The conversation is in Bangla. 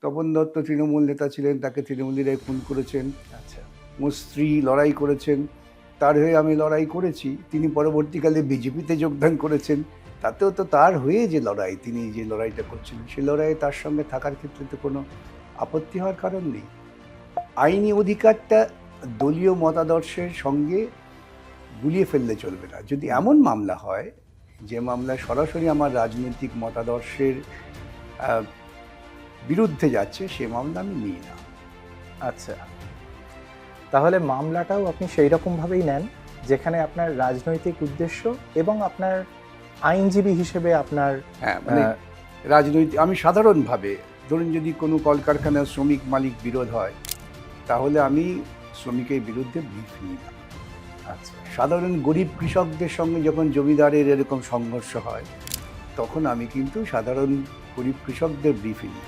তপন দত্ত তৃণমূল নেতা ছিলেন, তাকে তৃণমূলীরাই খুন করেছেন। আচ্ছা। ওর স্ত্রী লড়াই করেছেন, তার হয়ে আমি লড়াই করেছি। তিনি পরবর্তীকালে বিজেপিতে যোগদান করেছেন, তাতেও তো তার হয়ে যে লড়াই, তিনি যে লড়াইটা করছিলেন, সেই লড়াইয়ে তার সঙ্গে থাকার ক্ষেত্রে তো কোনো আপত্তি হওয়ার কারণ নেই। আইনি অধিকারটা দলীয় মতাদর্শের সঙ্গে গুলিয়ে ফেললে চলবে না। যদি এমন মামলা হয়, যে মামলায় সরাসরি আমার রাজনৈতিক মতাদর্শের বিরুদ্ধে যাচ্ছে, সে মামলা আমি নিই না। আচ্ছা, তাহলে মামলাটাও আপনি সেই রকমভাবেই নেন যেখানে আপনার রাজনৈতিক উদ্দেশ্য এবং আপনার আইনজীবী হিসেবে আপনার হ্যাঁ, মানে রাজনৈতিক, আমি সাধারণভাবে ধরুন যদি কোনো কলকারখানার শ্রমিক মালিক বিরোধ হয়, তাহলে আমি শ্রমিকের বিরুদ্ধে ব্রিফ নিই না। আচ্ছা। সাধারণ গরিব কৃষকদের সঙ্গে যখন জমিদারের এরকম সংঘর্ষ হয়, তখন আমি কিন্তু সাধারণ গরিব কৃষকদের ব্রিফই নিই।